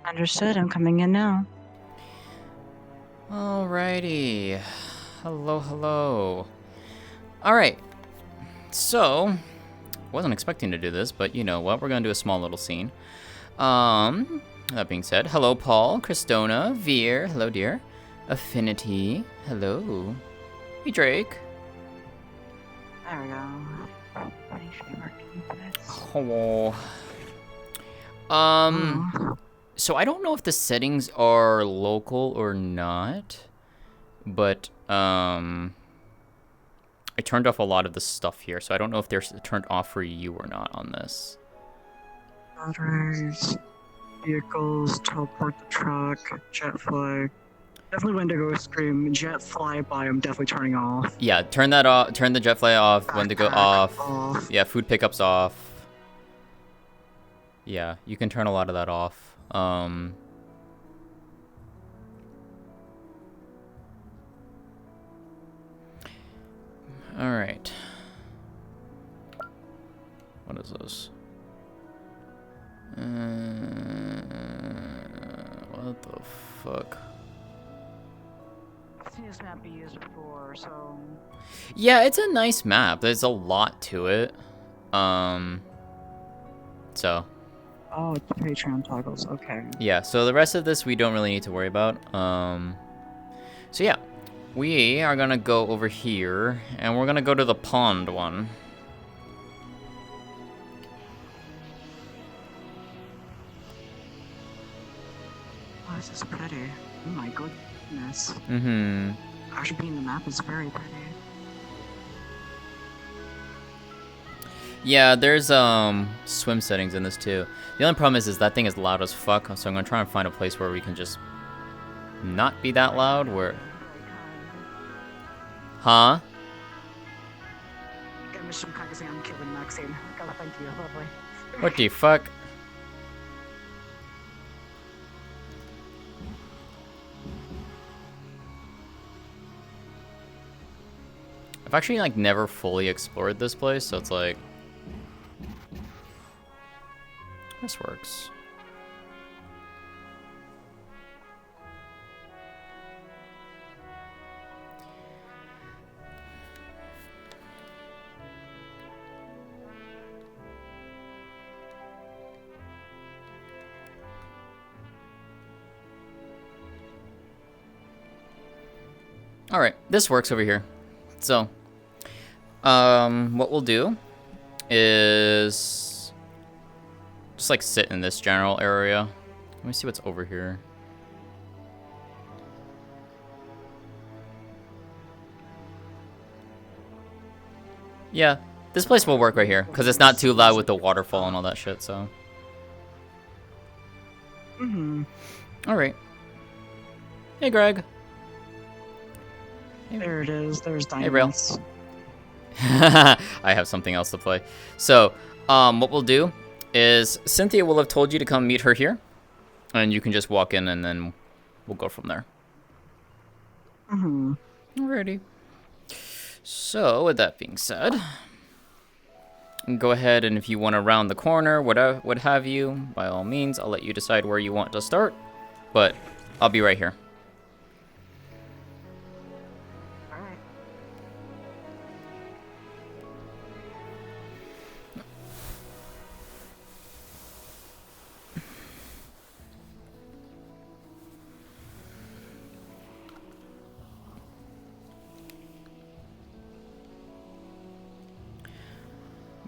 Understood. I'm coming in now. Alrighty. Hello, hello. Alright. So, wasn't expecting to do this, but you know what? We're gonna do a small little scene. That being said, hello, Paul, Christona, Veer, hello, dear. Affinity, hello. Hey, Drake. There we go. Funny should be working for this. Hello. Oh. So I don't know if the settings are local or not, but, I turned off a lot of the stuff here, so I don't know if they're turned off for you or not on this. Batteries, vehicles, teleport the truck, jet fly. Definitely Wendigo scream, jet flyby, I'm definitely turning off. Yeah, turn that off. Turn the jet fly off. When to go off. Off. Yeah, food pickups off. Yeah, you can turn a lot of that off. All right. What is this? What the fuck? I've seen this map be used before, so. Yeah, it's a nice map. There's a lot to it. So. Oh, it's Patreon toggles. Okay. Yeah, so the rest of this we don't really need to worry about. So yeah, we are gonna go over here, and we're gonna go to the pond one. Oh, this is pretty. Oh my goodness. Mm-hmm. Actually, being the map is very pretty. Yeah, there's swim settings in this too. The only problem is that thing is loud as fuck, so I'm gonna try and find a place where we can just not be that loud. Where? Huh? Get Mission Magazine, I'm killing Maxine. Oh, thank you, lovely. What the fuck? I've actually like never fully explored this place, so it's like this works. All right, this works over here. So, what we'll do is just like sit in this general area. Let me see what's over here. Yeah, this place will work right here because it's not too loud with the waterfall and all that shit. So. All right. Hey, Greg. There it is. There's Hey, Rail. diamonds. I have something else to play. So, what we'll do is Cynthia will have told you to come meet her here, and you can just walk in, and then we'll go from there. Alrighty. So, with that being said, go ahead and if you want to round the corner, what have you, by all means, I'll let you decide where you want to start, but I'll be right here. Alright.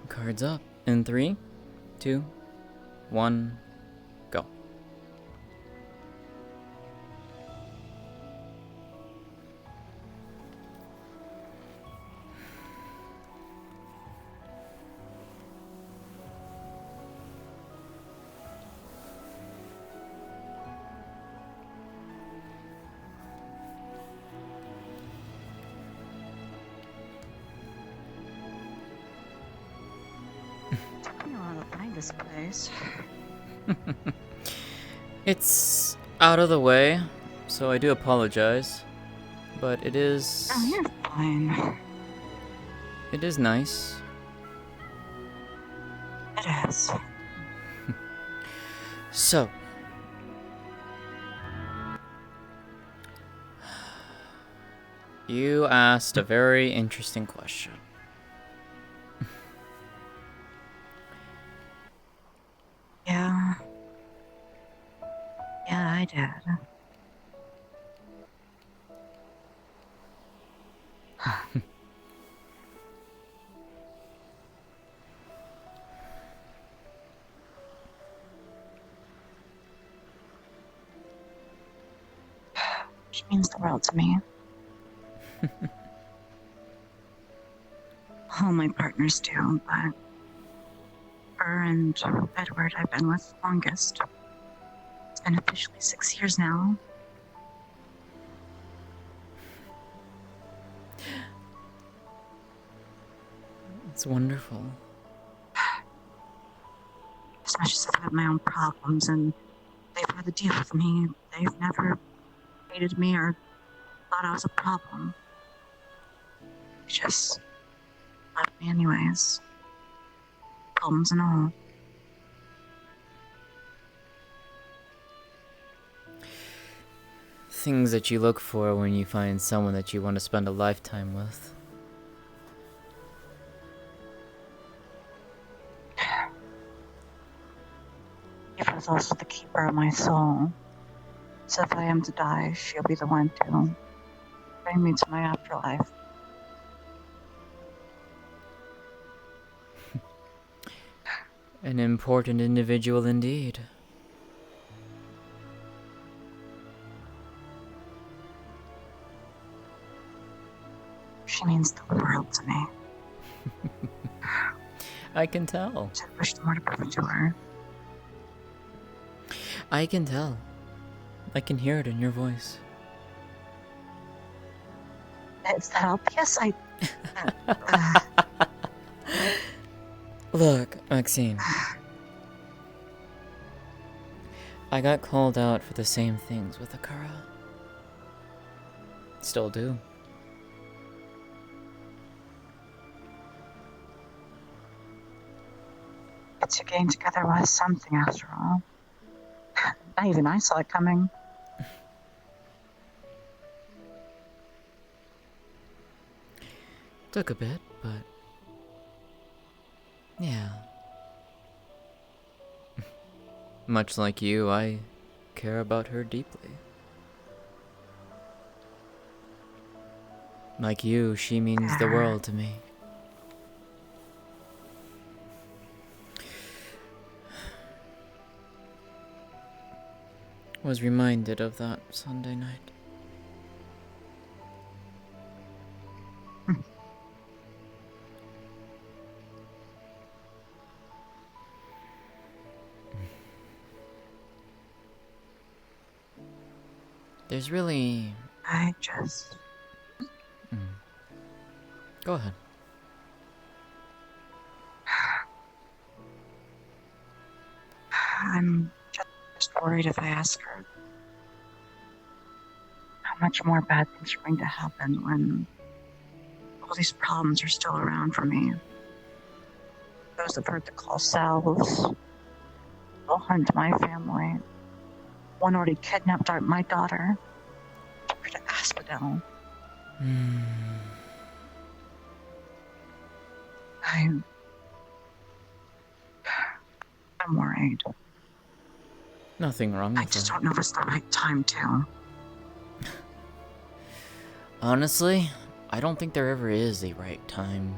Cards up in 3, 2, 1, go. I don't know how to find this place. It's out of the way, so I do apologize, but it is... Oh, you're fine. It is nice. It is. So, You asked a very interesting question. Yeah. Yeah, I did. She means the world to me. All my partners do, but her and Edward I've been with the longest. It's been officially 6 years now. It's wonderful. As much as I've had my own problems and they've had to deal with me, they've never hated me or thought I was a problem. They just loved me anyways. Problems and all. Things that you look for when you find someone that you want to spend a lifetime with. Eva's also the keeper of my soul. So if I am to die, she'll be the one to bring me to my afterlife. An important individual indeed. She means the world to me. I can tell. I wish more to prove to her. I can tell. I can hear it in your voice. Is that obvious? Look, Maxine. I got called out for the same things with Akara. Still do. But you getting together was something after all. Not even I saw it coming. Took a bit, but yeah. Much like you, I care about her deeply. Like you, she means the world to me. Was reminded of that Sunday night. There's really... I just... Go ahead. I'm just worried if I ask her how much more bad things are going to happen when all these problems are still around for me. Those that heard the call selves, they'll hunt my family. One already kidnapped my daughter, took her to Asphodel. I'm worried. Nothing wrong with I just that. don't know if it's the right time to. Honestly, I don't think there ever is a right time.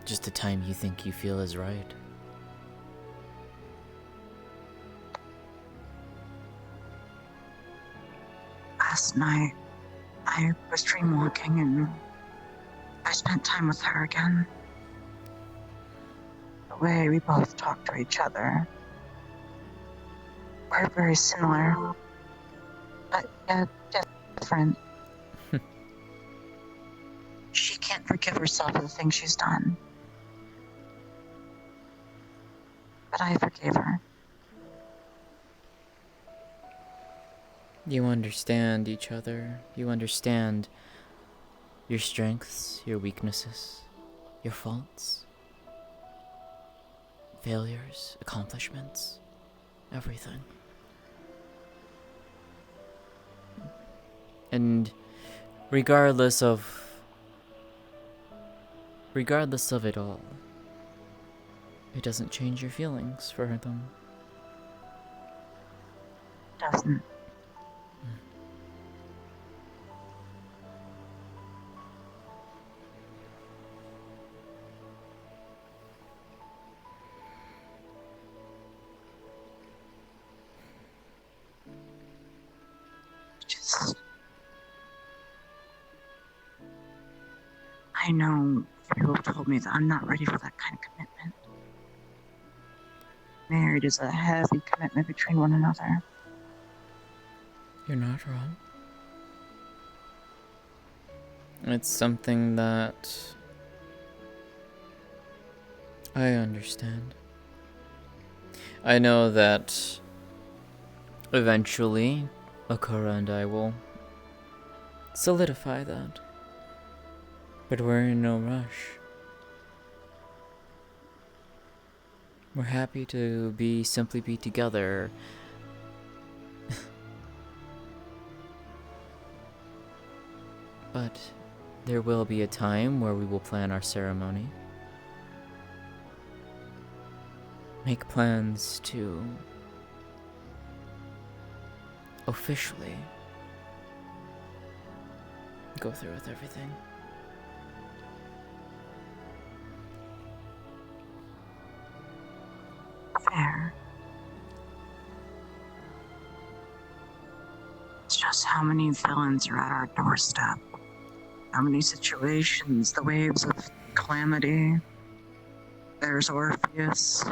Just the time you think you feel is right. Last night, I was dreamwalking and I spent time with her again. The way we both talk to each other. We're very similar, but yet different. She can't forgive herself for the things she's done. But I forgave her. You understand each other. You understand your strengths, your weaknesses, your faults, failures, accomplishments, everything. And regardless of it all, it doesn't change your feelings for them. Doesn't. Just, I know people have told me that I'm not ready for that kind of commitment. Marriage is a heavy commitment between one another. You're not wrong. It's something that I understand. I know that eventually Akura and I will solidify that. But we're in no rush. We're happy to simply be together. But there will be a time where we will plan our ceremony. Make plans to officially go through with everything. Fair. It's just how many villains are at our doorstep. How many situations, the waves of calamity. There's Orpheus,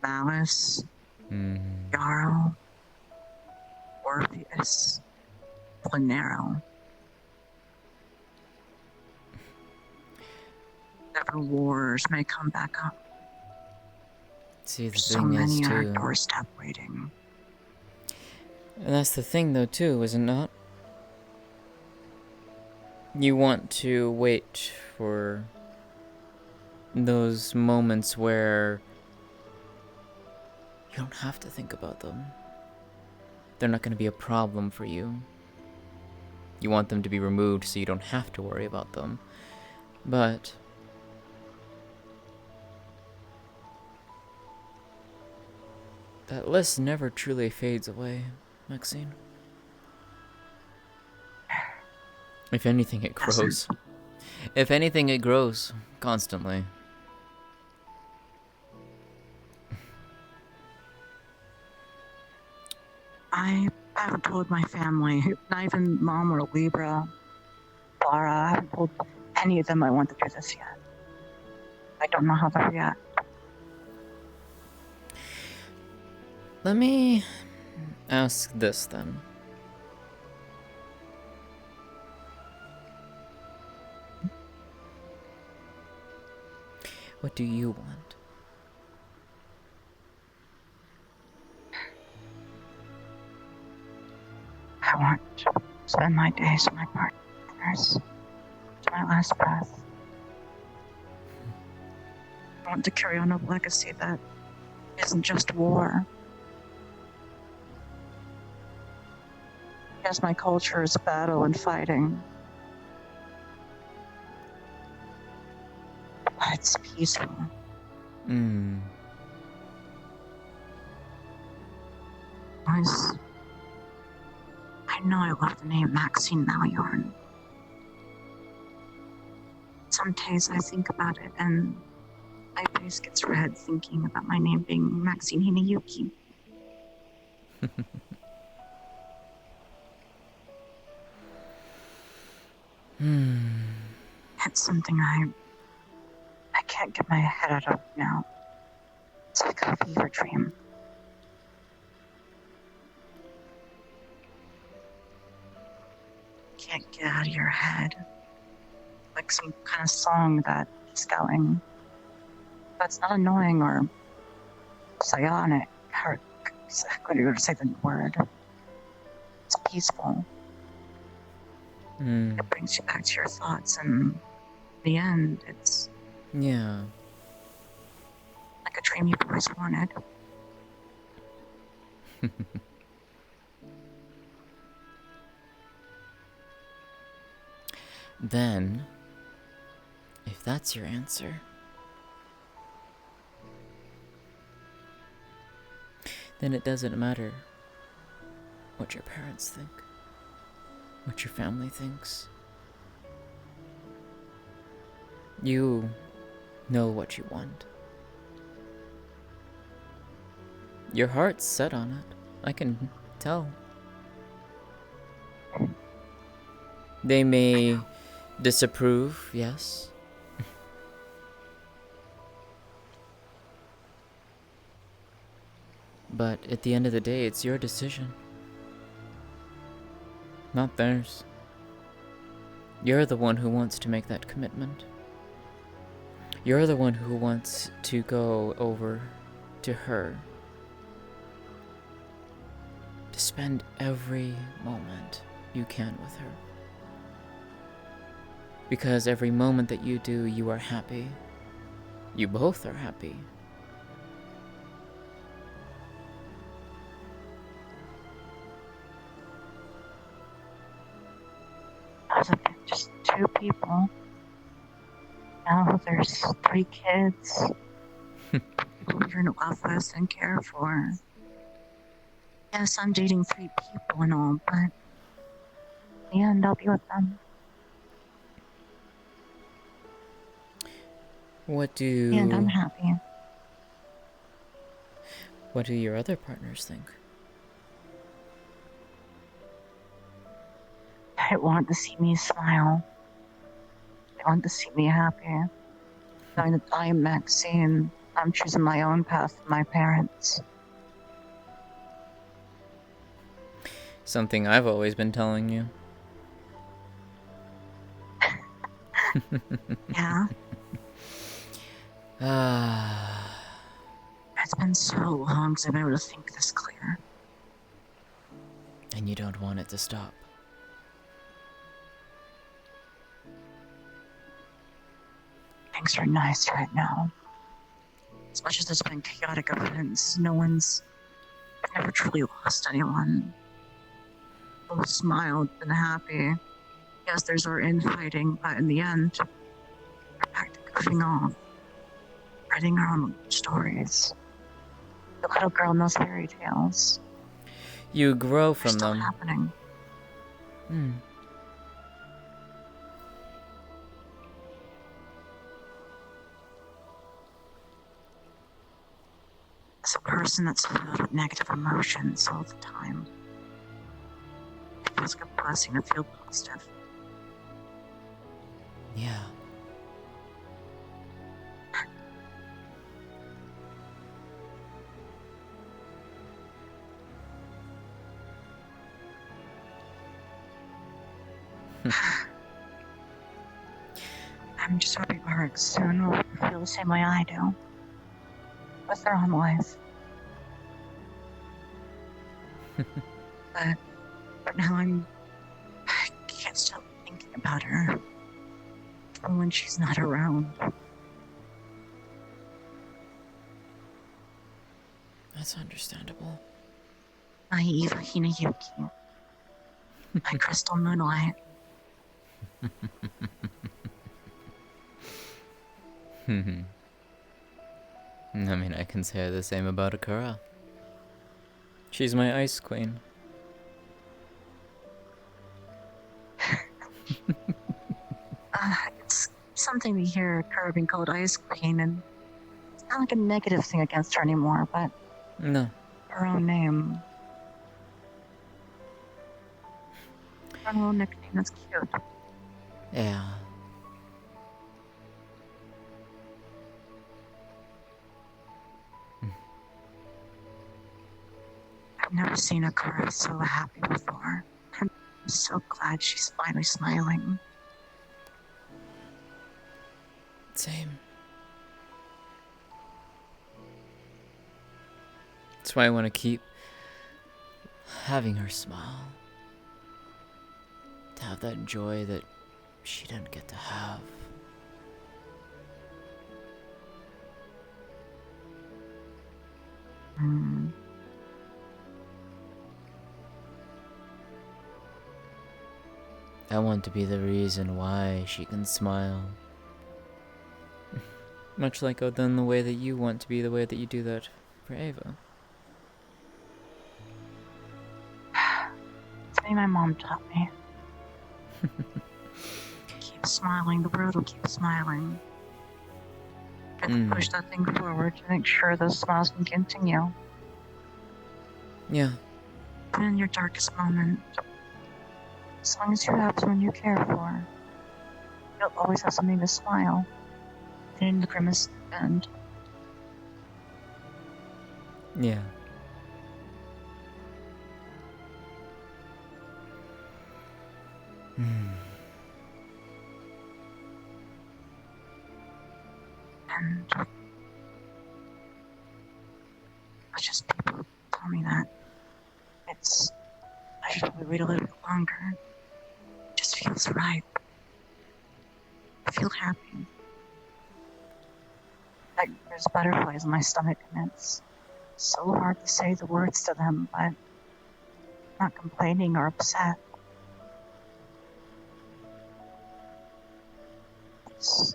Malice, Yarrow, Orpheus, Planero. Never wars may come back up. See, the So thing is, many at our too, doorstep waiting. and that's the thing, though, too, is it not? You want to wait for those moments where you don't have to think about them. They're not going to be a problem for you. You want them to be removed so you don't have to worry about them. But that list never truly fades away, Maxine. If anything, it grows. If anything, it grows constantly. I haven't told my family, not even Mom or Libra, Clara. I haven't told any of them I want to do this yet. I don't know how they'll react. Let me ask this then. What do you want? I want to spend my days with my partners to my last breath. I want to carry on a legacy that isn't just war. Yes, my culture is battle and fighting. But it's peaceful. I know I love the name Maxine Maljorn. Some days I think about it and my face gets red thinking about my name being Maxine Hinayuki. It's something I can't get my head out of now. It's like a fever dream. Can't get out of your head. Like some kind of song that is going. But it's not annoying or psionic, or exactly to say the word. It's peaceful. It brings you back to your thoughts, and in the end, it's like a dream you've always wanted. Then, if that's your answer, then it doesn't matter what your parents think, what your family thinks. You know what you want. Your heart's set on it. I can tell. They may disapprove, yes. But at the end of the day, it's your decision, not theirs. You're the one who wants to make that commitment. You're the one who wants to go over to her, to spend every moment you can with her. Because every moment that you do, you are happy. You both are happy. As if just two people. Now there's 3 kids. People you're in love with and care for. Yes, I'm dating 3 people and all, but in the end, I'll be with them. And I'm happy. What do your other partners think? They want to see me smile. They want to see me happy. Knowing that I am Maxine, I'm choosing my own path with my parents. Something I've always been telling you. Yeah. It's been so long since I've been able to think this clear. And you don't want it to stop. Things are nice right now. As much as there's been chaotic events, I've never truly lost anyone. Both smiled, been happy. Yes, there's our infighting, but in the end, we're back to goofing off, writing our own stories. The little girl in those fairy tales. You grow from They're still them. happening. As a person that's filled with negative emotions all the time, it feels like a blessing to feel positive. Yeah. I'm just hoping Mark soon will feel the same way I do. With their own life. But for now, I can't stop thinking about her. From when she's not around. That's understandable. Naive Hinayuki. My crystal moonlight. I mean, I can say the same about Akura. She's my ice queen. It's something to hear her being called Ice Queen, and it's not like a negative thing against her anymore, but No. her own name. Her own nickname, that's cute. Yeah. I've never seen Akura so happy before. I'm so glad she's finally smiling. Same. That's why I want to keep having her smile. To have that joy that she didn't get to have. I want to be the reason why she can smile. Much like then the way that you want to be the way that you do that for Ava. Something my mom taught me. Keep smiling, the world will keep smiling. And push that thing forward to make sure those smiles can continue. Yeah. Even in your darkest moment, as long as you have someone you care for, you'll always have something to smile. And in the grimmest end. Yeah. And it's just people tell me that I should probably wait a little bit longer. It just feels right. I feel happy. Like there's butterflies in my stomach, and it's so hard to say the words to them, but I'm not complaining or upset. It's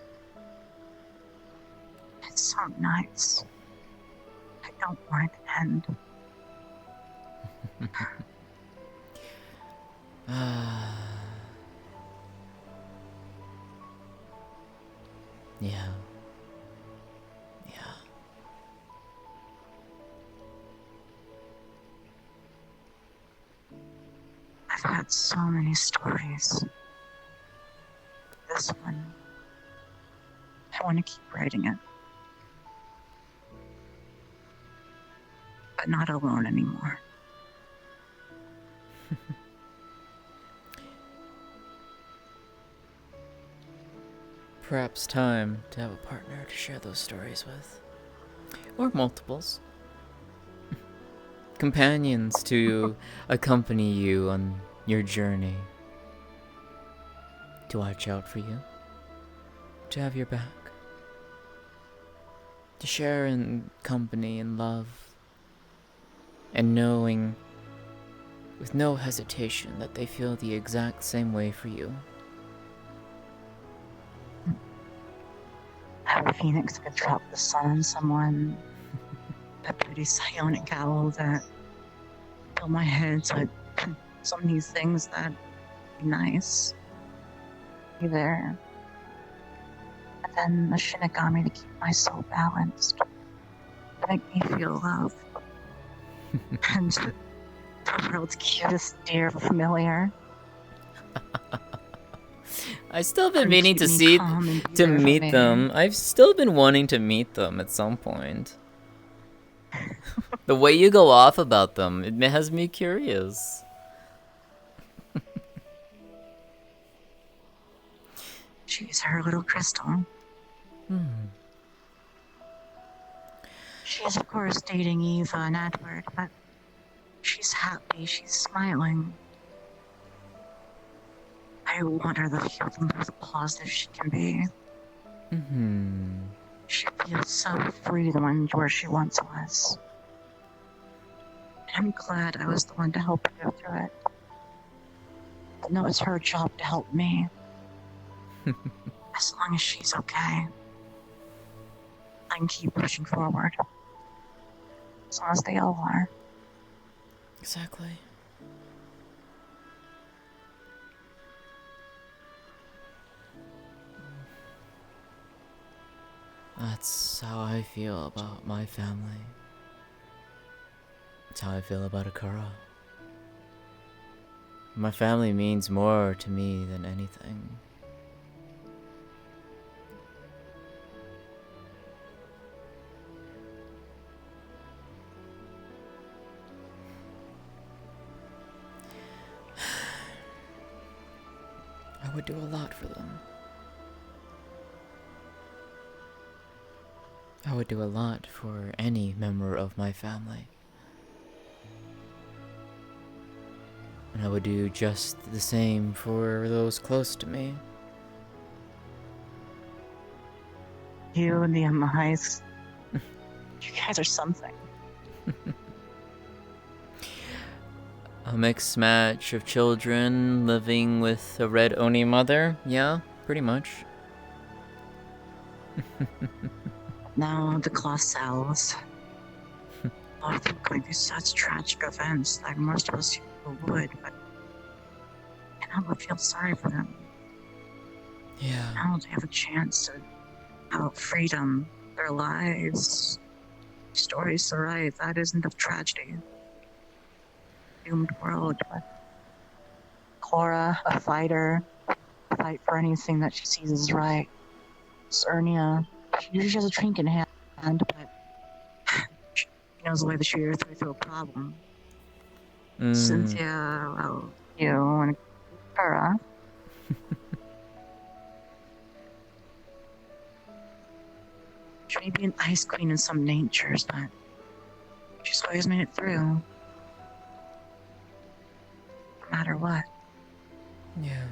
so nice. I don't want it to end. Yeah. I've had so many stories. This one, I want to keep writing it. But not alone anymore. Perhaps time to have a partner to share those stories with. Or multiples. Companions to accompany you on your journey. To watch out for you. To have your back. To share in company and love. And knowing with no hesitation that they feel the exact same way for you. How a phoenix could drop the sun on someone. A pretty psionic owl that fill my head so some of these things that be nice. Be there. And then the Shinigami to keep my soul balanced. To make me feel love. And the world's cutest deer familiar. I've still been And meaning keep to me see calm and be to there for meet me. them. I've still been wanting to meet them at some point. The way you go off about them, it has me curious. She's her little crystal. She's of course dating Eva and Edward, but she's happy, she's smiling. I want her to feel the most positive she can be. She feels so free to enjoy she once was. And I'm glad I was the one to help her go through it. But no, it's her job to help me. As long as she's okay, I can keep pushing forward. As long as they all are. Exactly. That's how I feel about my family. It's how I feel about Akura. My family means more to me than anything. I would do a lot for them. I would do a lot for any member of my family. And I would do just the same for those close to me. You and the Emmys. You guys are something. A mixed match of children living with a red Oni mother? Yeah, pretty much. Now the claw cells. A lot of them going through such tragic events like most of us people would, but I can't help but feel sorry for them. Yeah. Now they have a chance to have freedom, their lives, stories to write. That isn't of tragedy. Doomed world, but Cora, a fighter, fight for anything that she sees as right. Cernia, she usually has a drink in hand, but she knows the way to shoot her through a problem. Cynthia, well, you and Cora. She may be an ice queen in some natures, but she's always made it through. No matter what. Yeah.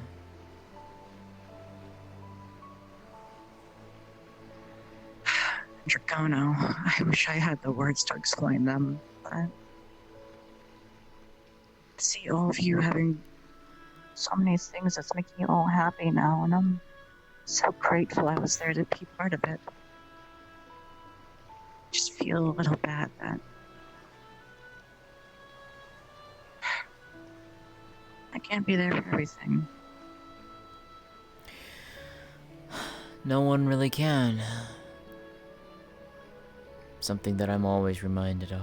Dracono, I wish I had the words to explain them, but to see all of you having so many things that's making you all happy now, and I'm so grateful I was there to be part of it. Just feel a little bad that I can't be there for everything. No one really can. Something that I'm always reminded of.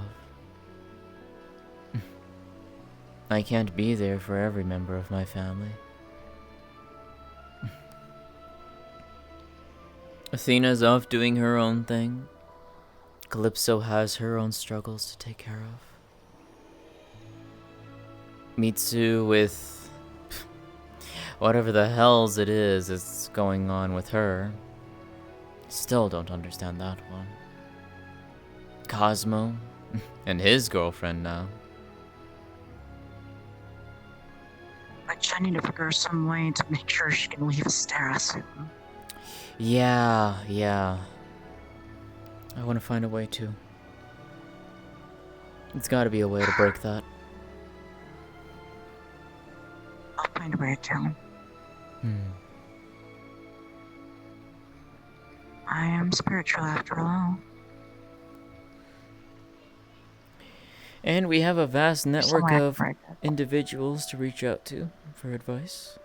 I can't be there for every member of my family. Athena's off doing her own thing. Calypso has her own struggles to take care of. Mitsu with whatever the hells it is going on with her. Still don't understand that one. Cosmo and his girlfriend now. But I need to figure some way to make sure she can leave Astera soon. Yeah. I want to find a way to. It's got to be a way to break that. I'll find a way to. I am spiritual after all. And we have a vast network Somewhere I of can break it. individuals to reach out to for advice.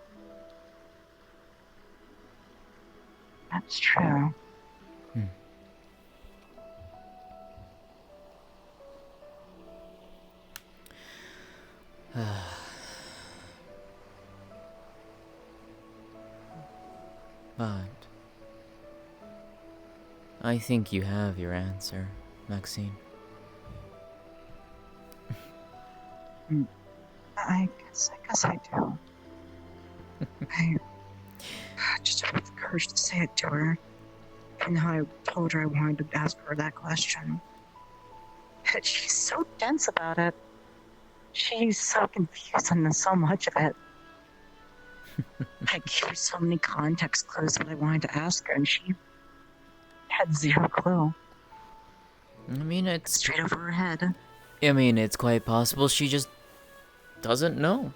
That's true. But I think you have your answer, Maxine. I guess I do. I just don't have the courage to say it to her. And how I told her I wanted to ask her that question. But she's so dense about it. She's so confused on so much of it. I gave her so many context clues that I wanted to ask her, and she had zero clue. I mean, Straight over her head. it's quite possible she just doesn't know.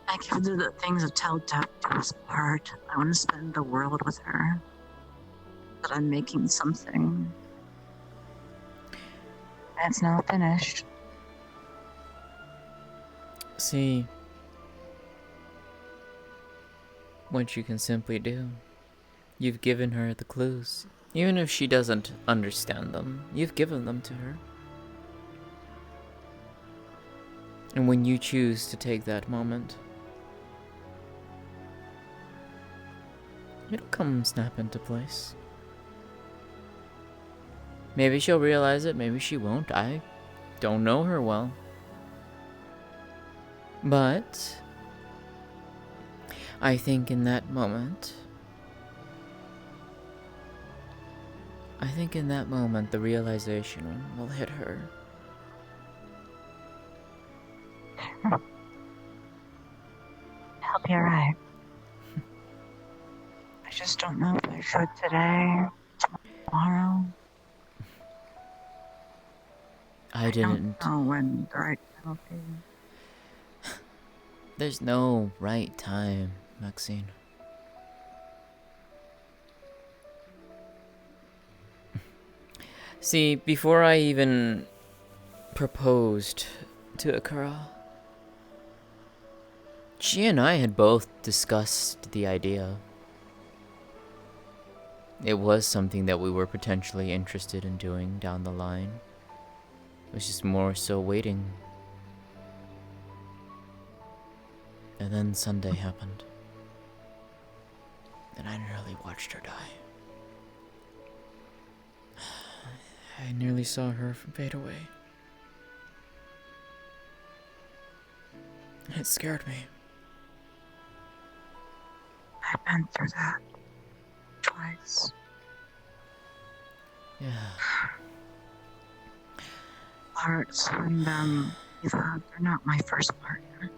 I give her the things that tell death to us apart. I want to spend the world with her. But I'm making something. And it's now finished. See what you can simply do. You've given her the clues. Even if she doesn't understand them, you've given them to her. And when you choose to take that moment, it'll come snap into place. Maybe she'll realize it, maybe she won't. I don't know her well. But I think in that moment, the realization will hit her. I'll be alright. I just don't know if I should today, tomorrow. I didn't. don't know when the right time will be. There's no right time, Maxine. See, before I even proposed to Akira, she and I had both discussed the idea. It was something that we were potentially interested in doing down the line. It was just more so waiting. And then Sunday happened. And I nearly watched her die. I nearly saw her fade away. It scared me. I've been through that twice. Yeah. Arts and Eva, they're not my first partner.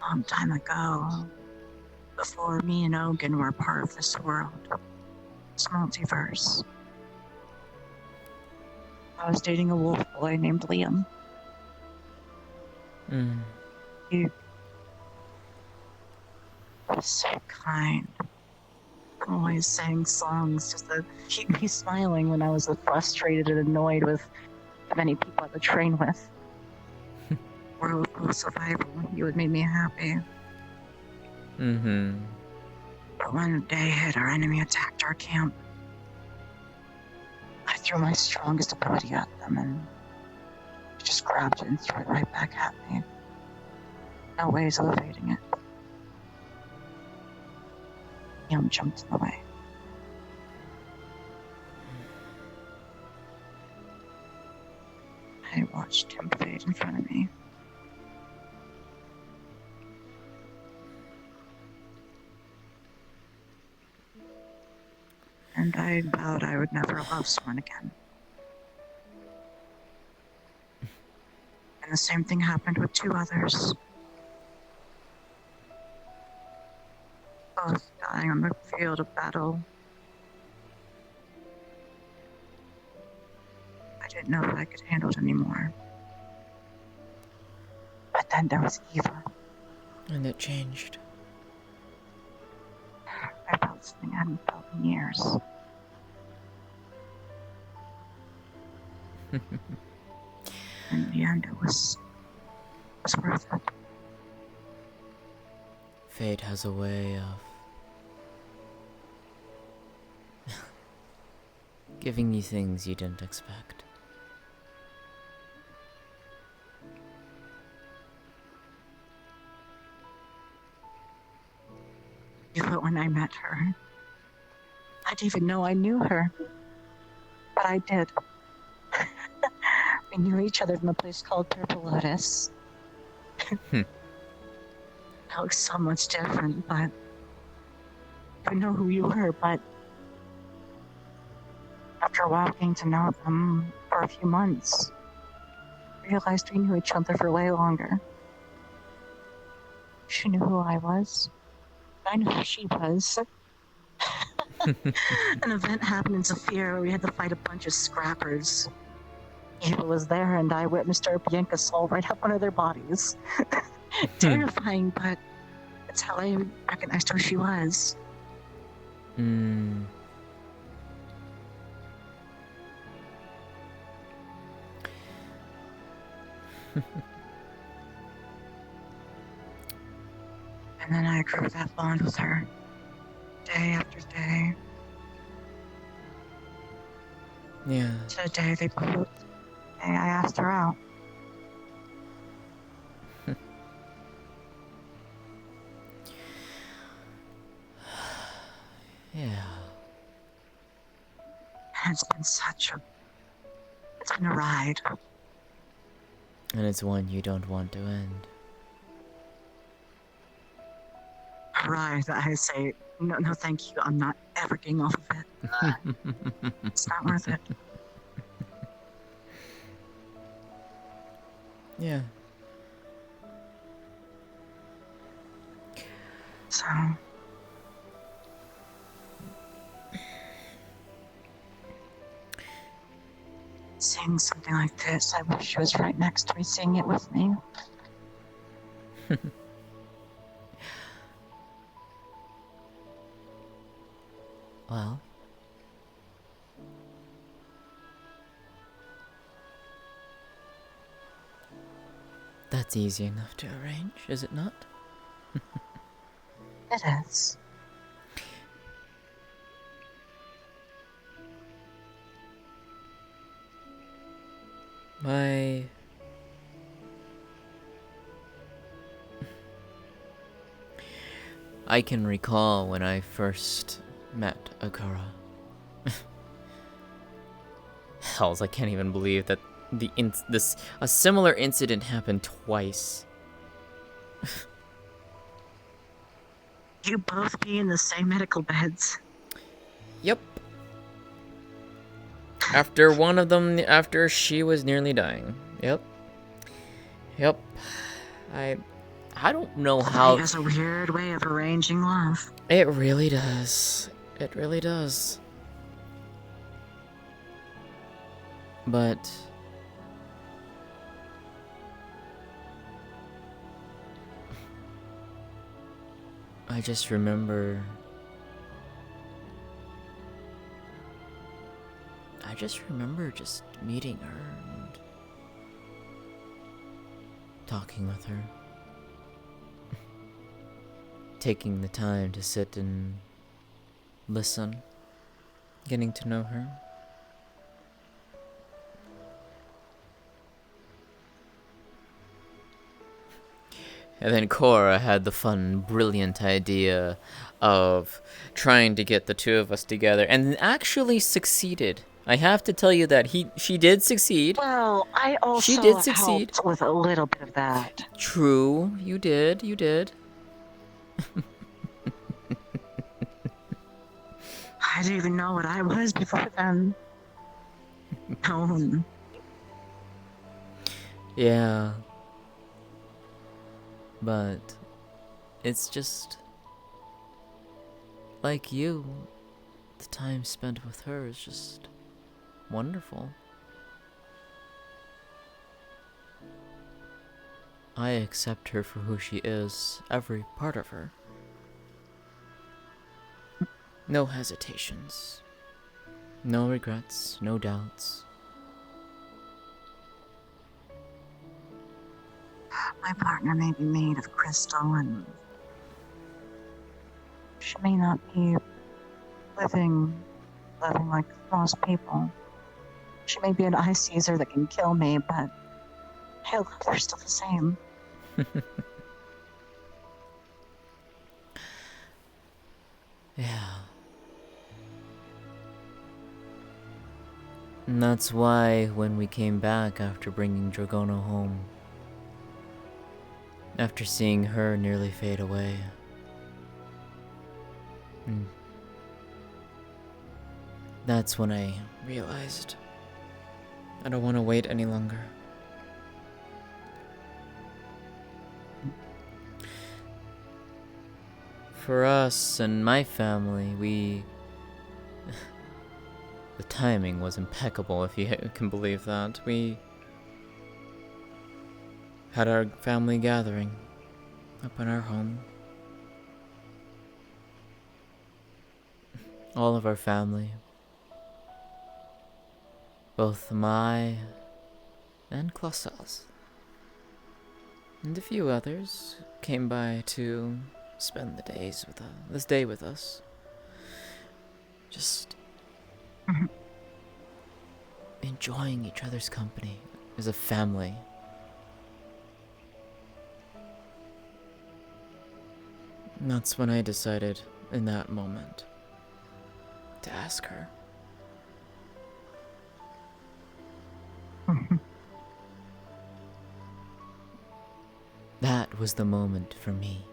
Long time ago, before me and Ogun were part of this world, this multiverse. I was dating a wolf boy named Liam. He was so kind. Always sang songs just to keep me smiling when I was frustrated and annoyed with the many people at the train with. World of survival, he would make me happy. But when the day hit, our enemy attacked our camp. I threw my strongest ability at them and they just grabbed it and threw it right back at me. No ways of evading it. Liam jumped in the way. I watched him fade in front of me. And I vowed I would never love someone again. And the same thing happened with two others. Both dying on the field of battle. I didn't know if I could handle it anymore. But then there was Eva. And it changed. I felt something I hadn't felt in years. In the end, it was worth it. Fate has a way of giving you things you didn't expect. But when I met her, I didn't even know I knew her. But I did. We knew each other from a place called Purple Lotus. That looks so much different, but I know who you were, but after getting to know them for a few months, I realized we knew each other for way longer. She knew who I was. I knew who she was. An event happened in Zafir where we had to fight a bunch of scrappers. Eva was there, and I witnessed our Bianca Soul right up one of their bodies. Terrifying, but that's how I recognized who she was. And then I grew that bond with her, day after day. Yeah. To the day the day I asked her out. Yeah. And it's been a ride. And it's one you don't want to end. A ride that I say, no thank you, I'm not ever getting off of it. It's not worth it. Yeah. So saying something like this, I wish she was right next to me saying it with me. Well, that's easy enough to arrange, is it not? It is. I can recall when I first met Akara. Hells, I can't even believe that a similar incident happened twice. You both be in the same medical beds. Yep. After she was nearly dying. Yep. I don't know how. It has a weird way of arranging love. It really does. It really does. But I just remember just meeting her and talking with her. Taking the time to sit and listen, getting to know her. And then Cora had the fun, brilliant idea of trying to get the two of us together, and actually succeeded. I have to tell you that she did succeed. Well, I also she did succeed helped with a little bit of that. True, you did. I didn't even know what I was before then. Yeah. But it's just like you. The time spent with her is just wonderful. I accept her for who she is, every part of her. No hesitations. No regrets, no doubts. My partner may be made of crystal and she may not be living like most people. She may be an eye Caesar that can kill me, but I love her still the same. Yeah. And that's why when we came back after bringing Dragono home, after seeing her nearly fade away, that's when I realized I don't want to wait any longer. For us and my family, the timing was impeccable, if you can believe that. We had our family gathering up in our home. All of our family, both Mai and Clausel's, and a few others came by to spend this day with us. Just enjoying each other's company as a family. And that's when I decided, in that moment, to ask her. That was the moment for me.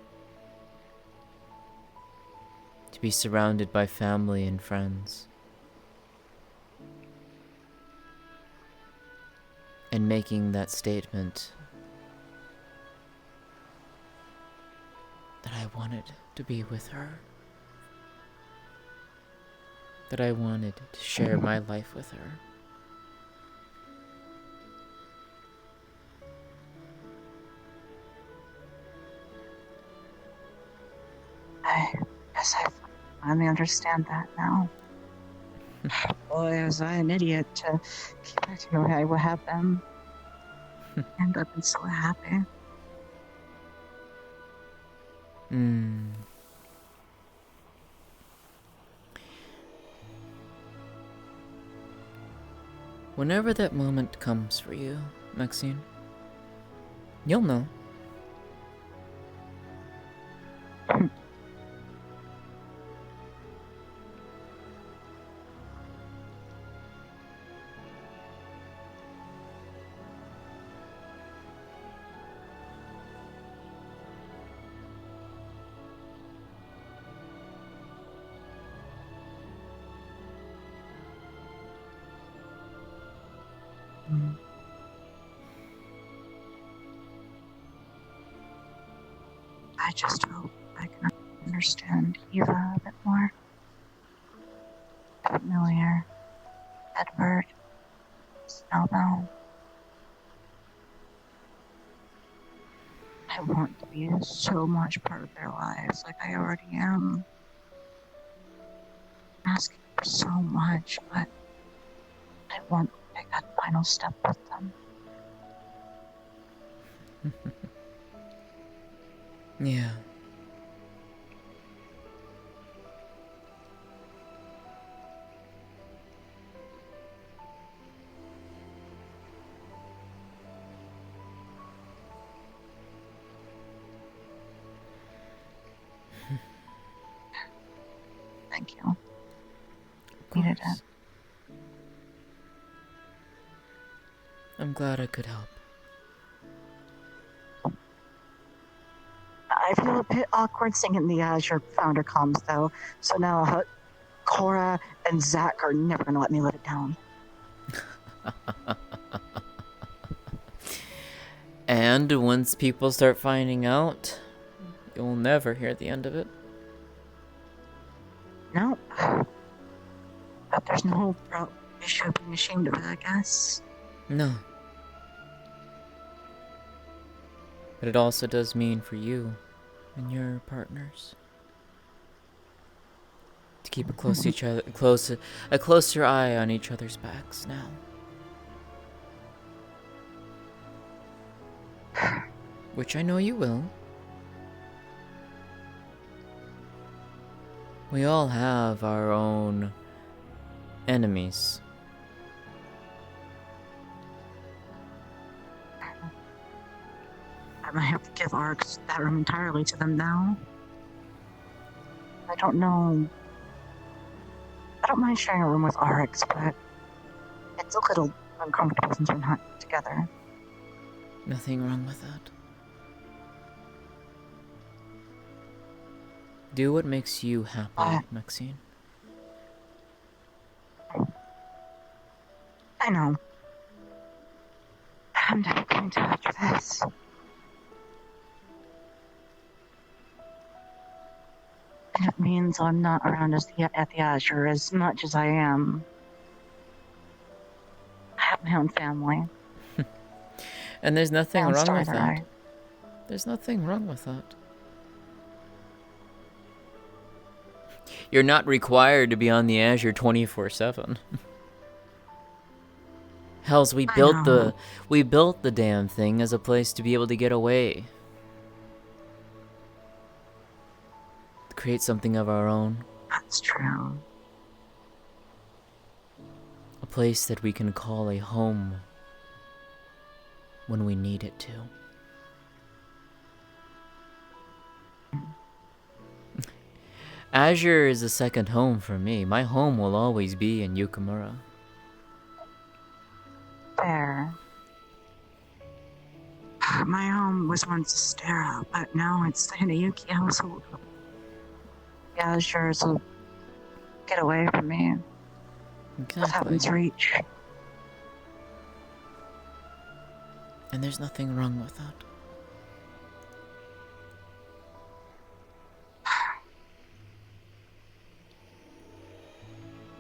To be surrounded by family and friends. And making that statement that I wanted to be with her. That I wanted to share my life with her. I guess I finally understand that now. Boy, was I an idiot to keep acting the way I would have been. And I've been so happy. Hmm. Whenever that moment comes for you, Maxine, you'll know. Mm. I just hope I can understand Eva a bit more. Familiar, Edward, Snowbell. I want to be so much part of their lives like I already am. I'm asking for so much, but I want to take that final step with them. Yeah. Thank you. Of Needed it. course. I'm glad I could help. I feel a bit awkward singing the Azure founder comms though, so now Cora and Zach are never gonna let me live it down. And once people start finding out, you'll never hear the end of it. No. But there's no issue of being ashamed of it, I guess. No. But it also does mean for you and your partners to keep a closer eye on each other's backs now. Which I know you will. We all have our own enemies. I might have to give Arx that room entirely to them now. I don't know. I don't mind sharing a room with Arx, but it's a little uncomfortable since we're not together. Nothing wrong with that. Do what makes you happy, Maxine. I know. I'm never going to after this. And it means I'm not around at the Azure as much as I am. I have my own family. And there's nothing wrong with that. Right? There's nothing wrong with that. You're not required to be on the Azure 24/7. Hells, we built the damn thing as a place to be able to get away. To create something of our own. That's true. A place that we can call a home when we need it to. Azure is a second home for me. My home will always be in Yukamura. Fair. My home was once Astera, but now it's the Hinayuki household. The Azures will get away from me. Exactly. With Heaven's Reach. And there's nothing wrong with that.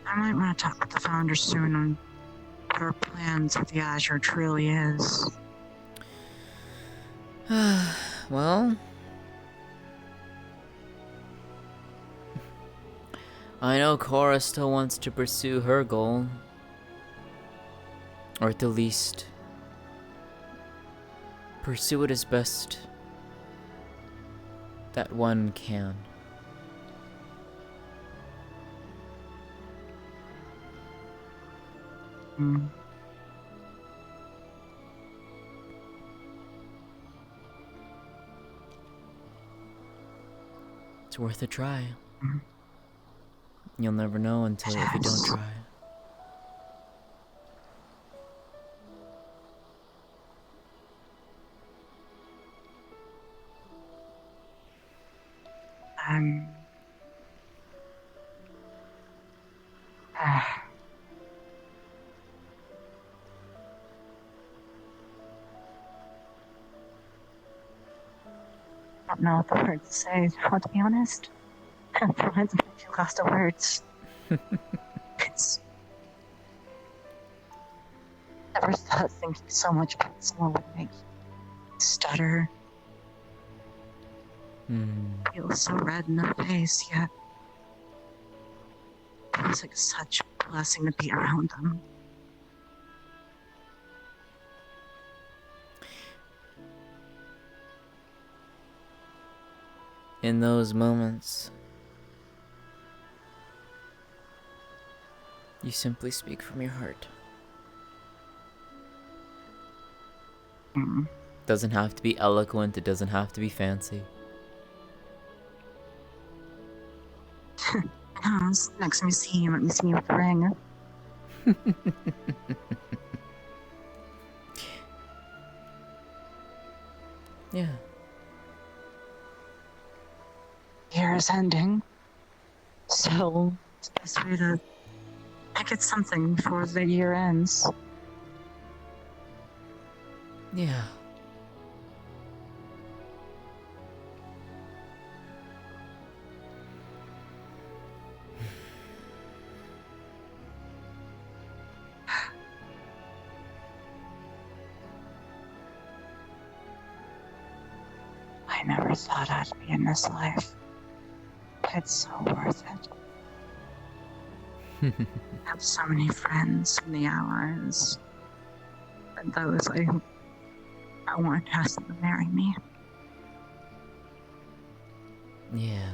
I might want to talk with the founder soon on what our plans with the Azure truly is. Well, I know Cora still wants to pursue her goal. Or at the least, pursue it as best that one can. Mm. It's worth a try. Mm. You'll never know until if you don't try. Um, I don't know what the word to say. Well, to be honest, I'm friends with you lost the words. It's never thought thinking so much about someone would make you stutter, feel so red in the face, yet it feels like such a blessing to be around them. In those moments, you simply speak from your heart. Mm. Doesn't have to be eloquent, it doesn't have to be fancy. Next time you see him, let me see you with the ring. Yeah. Year is ending, so it's the best way to get something before the year ends. Yeah. I never thought I'd be in this life. But it's so worth it. I have so many friends from the hours. And those I want to ask them to marry me. Yeah.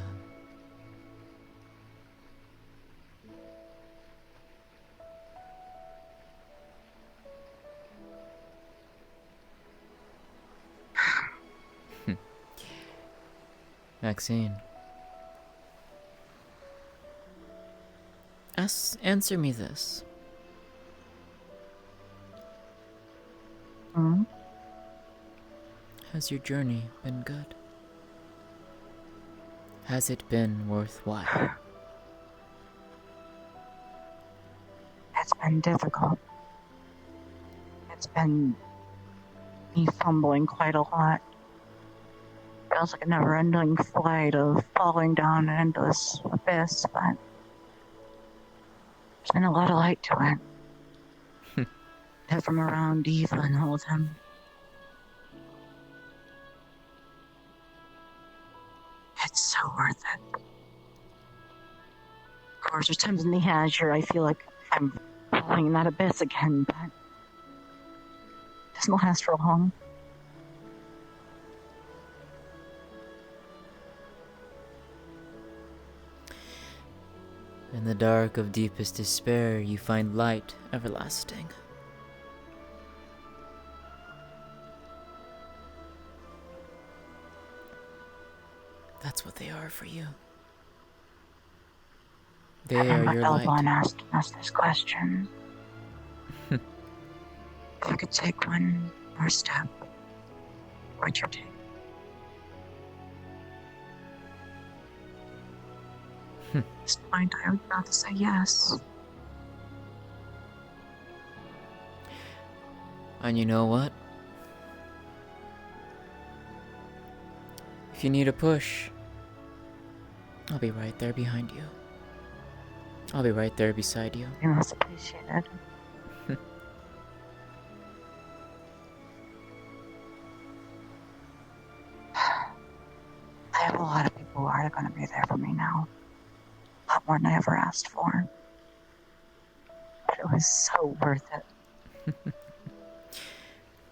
Maxine. Answer me this. Hmm? Has your journey been good? Has it been worthwhile? It's been difficult. It's been me fumbling quite a lot. Feels like a never-ending flight of falling down an endless abyss, but there's been a lot of light to it. Hit from around Eva and hold him. It's so worth it. Of course, there's times in the azure I feel like I'm falling in that abyss again, but it doesn't last for long. In the dark of deepest despair, you find light everlasting. That's what they are for you. They I are remember your light. Elbon asking us this question. If you could take one more step, what'd you take? At this point, I was about to say yes. And you know what? If you need a push, I'll be right there behind you. I'll be right there beside you. You must appreciate it. I have a lot of people who are going to be there for me now. A lot more than I ever asked for. But it was so worth it.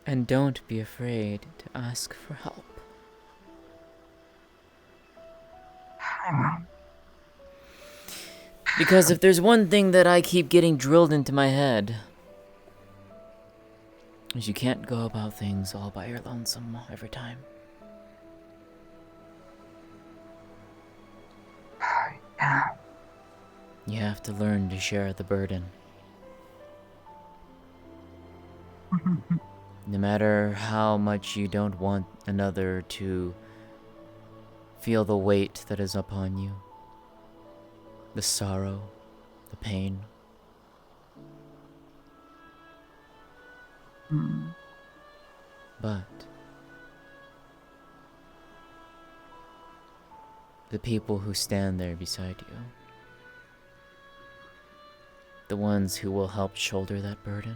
And don't be afraid to ask for help. I won't. Because if there's one thing that I keep getting drilled into my head, is you can't go about things all by your lonesome every time. Yeah. You have to learn to share the burden. No matter how much you don't want another to feel the weight that is upon you, the sorrow, the pain. But the people who stand there beside you, the ones who will help shoulder that burden,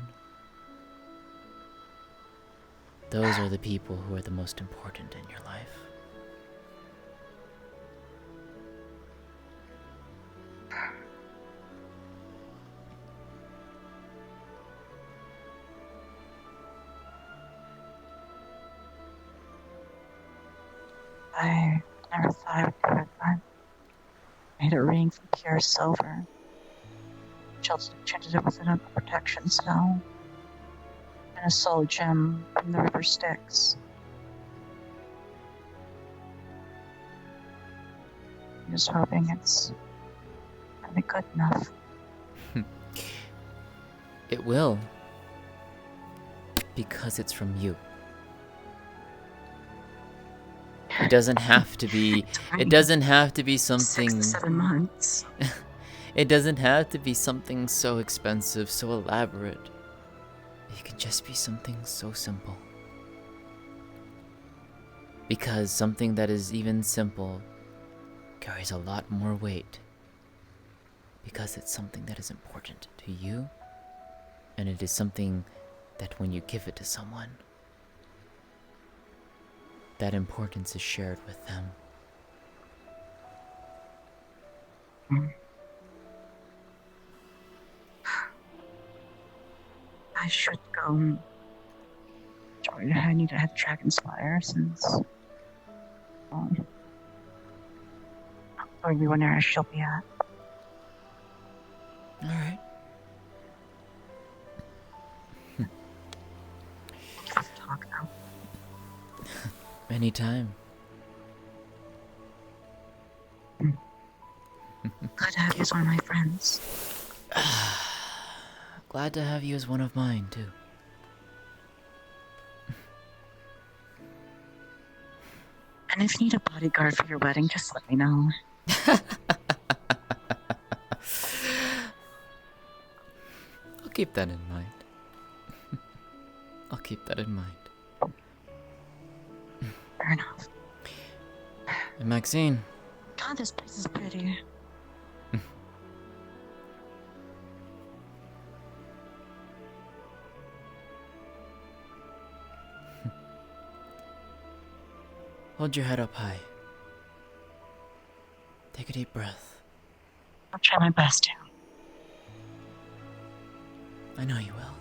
those are the people who are the most important in your life. I never thought I would do it, but I made a ring from pure silver. Chelsea enchanted it with a protection spell. And a soul gem from the river Styx. I'm just hoping it's gonna be good enough. It will. Because it's from you. It doesn't have to be. It doesn't have to be something. 6 to 7 months. It doesn't have to be something so expensive, so elaborate. It can just be something so simple. Because something that is even simple carries a lot more weight. Because it's something that is important to you, and it is something that when you give it to someone, that importance is shared with them. I should go. I need to head Dragon's Fire since. Probably whenever she'll be at. Alright. Let's talk now. Anytime. Glad to have you as one of my friends. Glad to have you as one of mine, too. And if you need a bodyguard for your wedding, just let me know. I'll keep that in mind. I'll keep that in mind. Fair enough. And Maxine. God, this place is pretty. Hold your head up high. Take a deep breath. I'll try my best to. I know you will.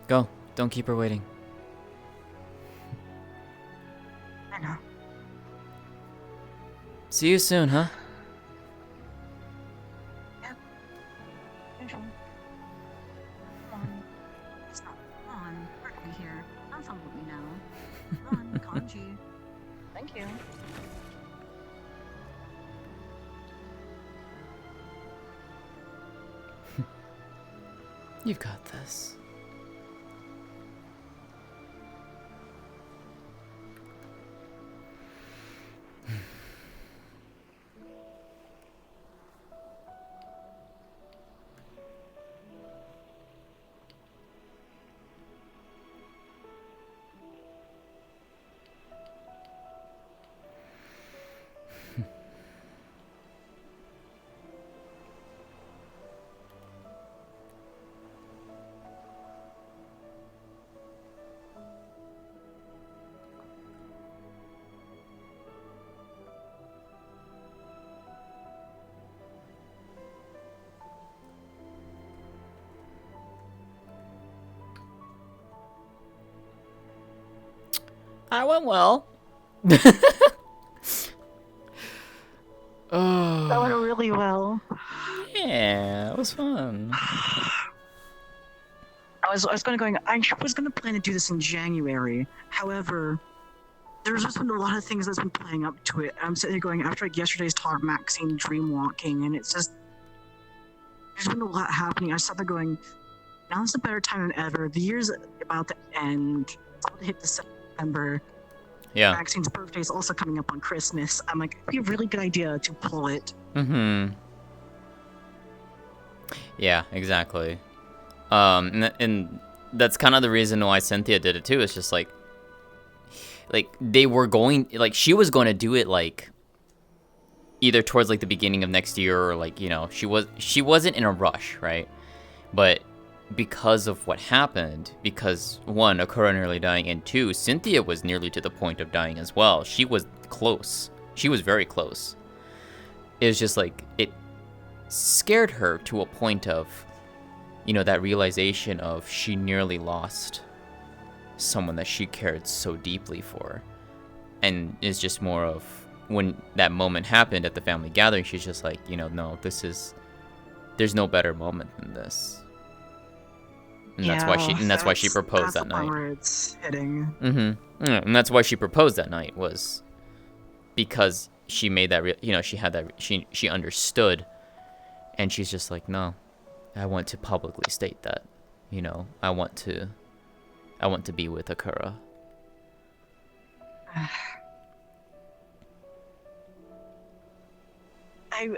Go. Don't keep her waiting. I know. See you soon, huh? Yep. Usual. Come on. Stop. Come on. Work me here. Don't fumble me now. Come on, kanji. Thank you. You've got this. I went well. Oh. That went really well. Yeah, it was fun. I was gonna plan to do this in January. However, there's just been a lot of things that's been playing up to it. I'm sitting here going, after like yesterday's talk, Maxine dream walking, and it's just there's been a lot happening. I sat there going, now's a better time than ever. The year's about to end. It's about to hit December. Yeah. Maxine's birthday is also coming up on Christmas. I'm like, it'd be a really good idea to pull it. Mm-hmm. Yeah, exactly. And that's kind of the reason why Cynthia did it too. It's just like they were going, like she was going to do it like either towards like the beginning of next year or like, you know, she wasn't in a rush, right? But because of what happened, because one, Akura nearly dying, and two, Cynthia was nearly to the point of dying as well. She was close. She was very close. It was just like, it scared her to a point of, you know, that realization of she nearly lost someone that she cared so deeply for. And it's just more of, when that moment happened at the family gathering, she's just like, you know, no, there's no better moment than this. And that's why she proposed that night. Where it's hitting. Mm-hmm. Yeah, and that's why she proposed that night, was because she made that, you know, she had that, she understood, and she's just like, no, I want to publicly state that, you know, I want to be with Akura.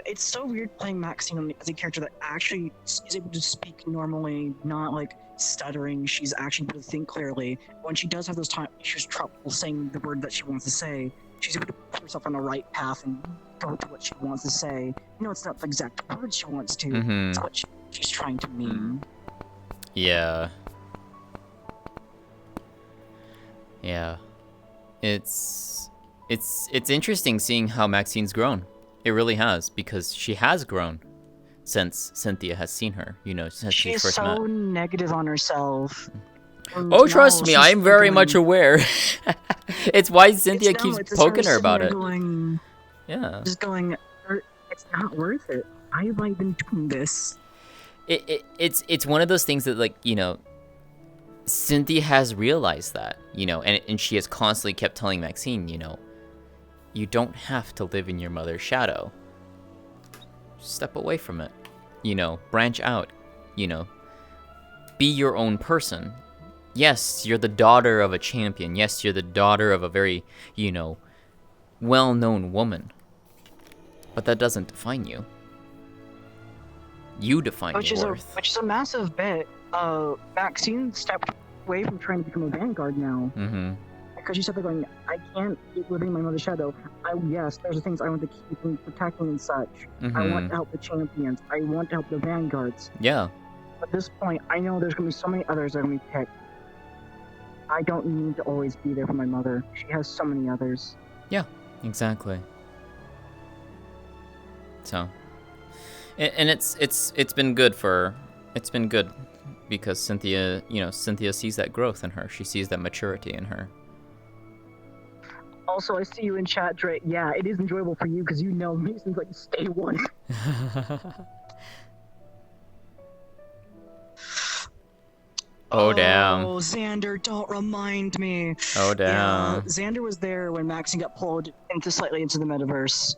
It's so weird playing Maxine as a character that actually is able to speak normally, not like stuttering. She's actually able to think clearly. When she does have those times she's trouble saying the word that she wants to say, she's able to put herself on the right path and go to what she wants to say. You know, it's not the exact words she wants to, it's what she's trying to mean. Yeah. Yeah. It's interesting seeing how Maxine's grown. It really has, because she has grown since Cynthia has seen her, you know, since she first met. She's so negative on herself. Oh, trust me, I'm very much aware. It's why Cynthia keeps poking her about it. Yeah. Just going, it's not worth it. Why have I been doing this? It's one of those things that, like, you know, Cynthia has realized that, you know, and she has constantly kept telling Maxine, you know, you don't have to live in your mother's shadow. Step away from it. You know, branch out. You know, be your own person. Yes, you're the daughter of a champion. Yes, you're the daughter of a very, you know, well-known woman. But that doesn't define you. You define your worth. Which is a massive bit. Maxine stepped away from trying to become a vanguard now. Mm-hmm. Because she said, going, I can't keep living in my mother's shadow. Yes, there's the things I want to keep and protecting and such. I want to help the champions. I want to help the vanguards. Yeah. At this point, I know there's going to be so many others that are going to be picked. I don't need to always be there for my mother. She has so many others. Yeah, exactly. So, and it's been good for, it's been good because Cynthia, you know, Cynthia sees that growth in her. She sees that maturity in her. Also, I see you in chat, Drake. Yeah, it is enjoyable for you because you know me since like day one. Oh, damn. Oh, Xander, don't remind me. Oh, damn. Yeah, Xander was there when Maxine got pulled slightly into the metaverse.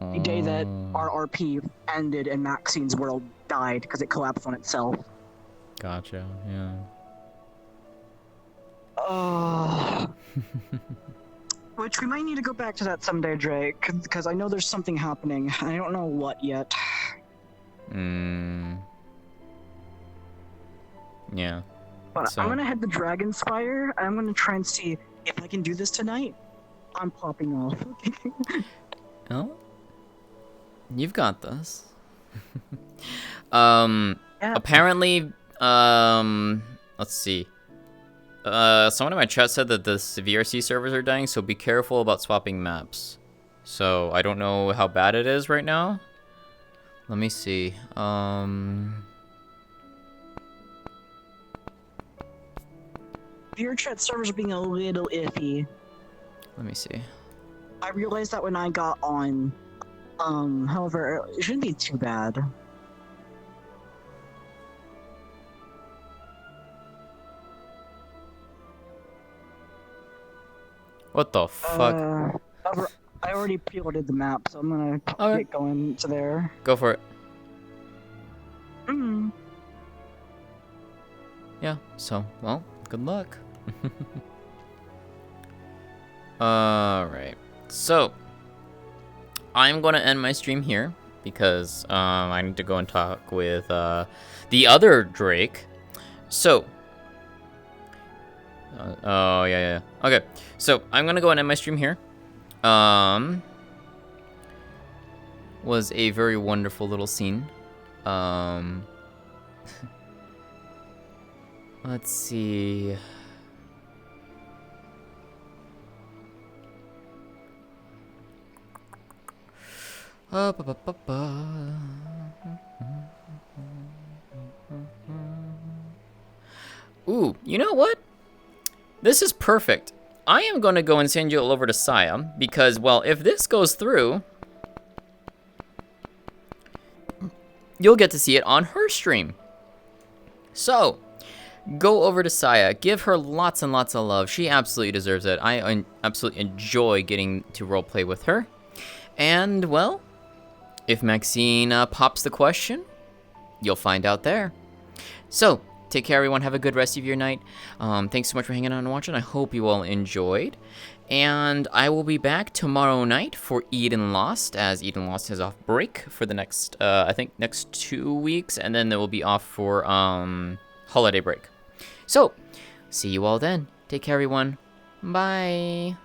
The day that our RP ended and Maxine's world died because it collapsed on itself. Gotcha, yeah. Oh. Which we might need to go back to that someday, Drake, because I know there's something happening. I don't know what yet. Yeah. But so, I'm gonna head to Dragon's Fire. I'm gonna try and see if I can do this tonight. I'm popping off. Oh? You've got this. Yeah. Apparently, let's see. Someone in my chat said that the VRC servers are dying, so be careful about swapping maps. So, I don't know how bad it is right now. Let me see. Your chat servers are being a little iffy. Let me see. I realized that when I got on. However, it shouldn't be too bad. What the fuck? I already preloaded the map, so I'm gonna Okay. get going to there. Go for it. Mm. Yeah, so, well, good luck. Alright. So, I'm going to end my stream here because I need to go and talk with the other Drake. So, oh, yeah. Okay, so I'm going to go and end my stream here. Was a very wonderful little scene. Let's see. Ooh, you know what? This is perfect. I am going to go and send you all over to Saya because, well, if this goes through, you'll get to see it on her stream. So, go over to Saya. Give her lots and lots of love. She absolutely deserves it. I absolutely enjoy getting to roleplay with her. And, well, if Maxine pops the question, you'll find out there. So, take care, everyone. Have a good rest of your night. Thanks so much for hanging out and watching. I hope you all enjoyed. And I will be back tomorrow night for Eden Lost, as Eden Lost is off break for the next, I think, next 2 weeks. And then they will be off for holiday break. So, see you all then. Take care, everyone. Bye.